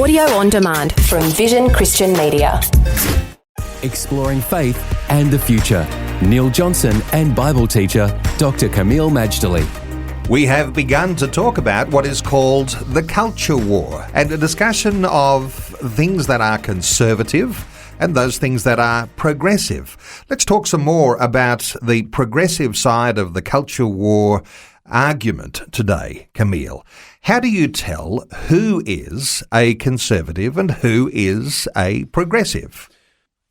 Audio on demand from Vision Christian Media. Exploring faith and the future. Neil Johnson and Bible teacher Dr. Kameel Majdali. We have begun to talk about what is called the culture war and a discussion of things that are conservative and those things that are progressive. Let's talk some more about the progressive side of the culture war argument today, Kameel. How do you tell who is a conservative and who is a progressive?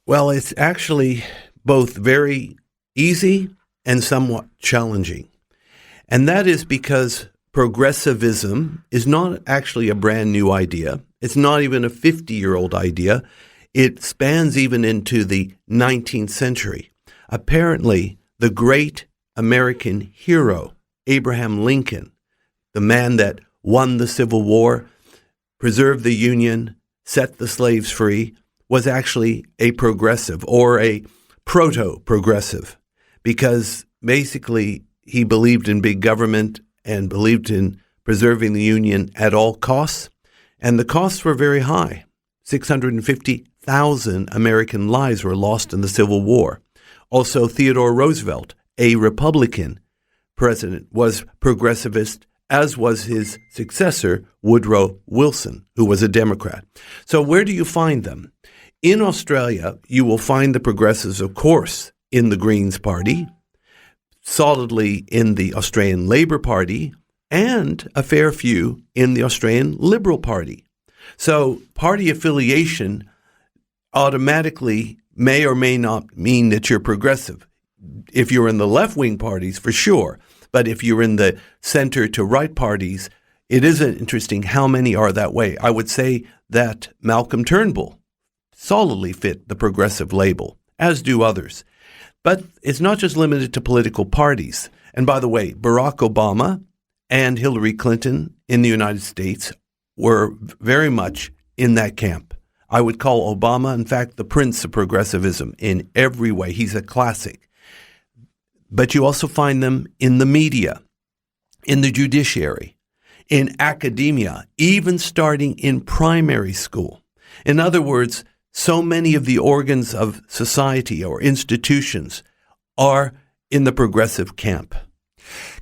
Well, it's actually both very easy and somewhat challenging. And that is because progressivism is not actually a brand new idea. It's not even a 50-year-old idea. It spans even into the 19th century. Apparently, the great American hero, Abraham Lincoln, the man that won the Civil War, preserved the Union, set the slaves free, was actually a progressive or a proto-progressive because basically he believed in big government and believed in preserving the Union at all costs. And the costs were very high. 650,000 American lives were lost in the Civil War. Also, Theodore Roosevelt, a Republican president, was progressivist, as was his successor, Woodrow Wilson, who was a Democrat. So where do you find them? In Australia, you will find the progressives, of course, in the Greens Party, solidly in the Australian Labor Party, and a fair few in the Australian Liberal Party. So party affiliation automatically may or may not mean that you're progressive. If you're in the left-wing parties, for sure. But if you're in the center to right parties, it isn't interesting how many are that way. I would say that Malcolm Turnbull solidly fit the progressive label, as do others. But it's not just limited to political parties. And by the way, Barack Obama and Hillary Clinton in the United States were very much in that camp. I would call Obama, in fact, the prince of progressivism in every way. He's a classic. But you also find them in the media, in the judiciary, in academia, even starting in primary school. In other words, so many of the organs of society or institutions are in the progressive camp.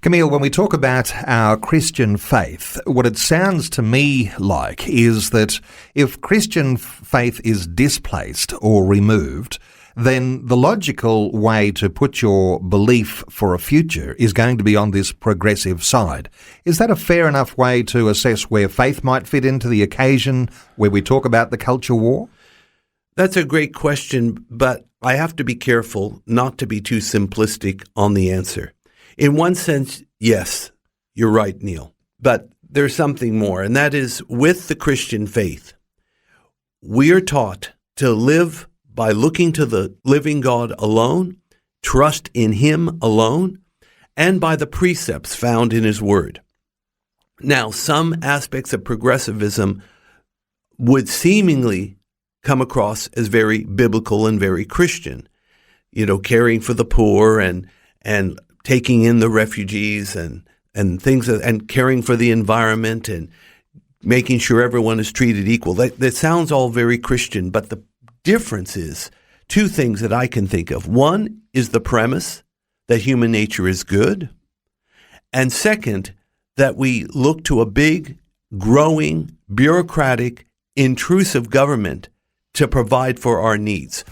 Kameel, when we talk about our Christian faith, what it sounds to me like is that if Christian faith is displaced or removed, then the logical way to put your belief for a future is going to be on this progressive side. Is that a fair enough way to assess where faith might fit into the occasion where we talk about the culture war? That's a great question, but I have to be careful not to be too simplistic on the answer. In one sense, yes, you're right, Neil, but there's something more, and that is with the Christian faith, we are taught to live by looking to the living God alone, trust in Him alone, and by the precepts found in His Word. Now, some aspects of progressivism would seemingly come across as very biblical and very Christian, caring for the poor and taking in the refugees and things, and caring for the environment and making sure everyone is treated equal. That sounds all very Christian, but the difference is two things that I can think of. One is the premise that human nature is good. And second, that we look to a big, growing, bureaucratic, intrusive government to provide for our needs.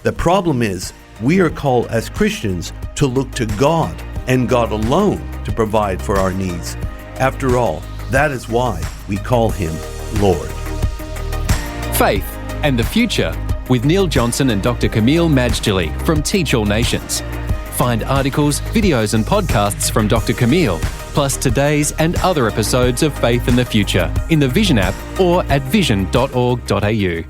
The problem is we are called as Christians to look to God and God alone to provide for our needs. After all, that is why we call Him Lord. Faith and the Future with Neil Johnson and Dr. Kameel Majdali from Teach All Nations. Find articles, videos and podcasts from Dr. Kameel, plus today's and other episodes of Faith and the Future in the Vision app or at vision.org.au.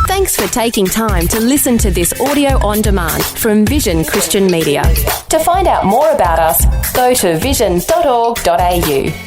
Thanks for taking time to listen to this audio on demand from Vision Christian Media. To find out more about us, go to vision.org.au.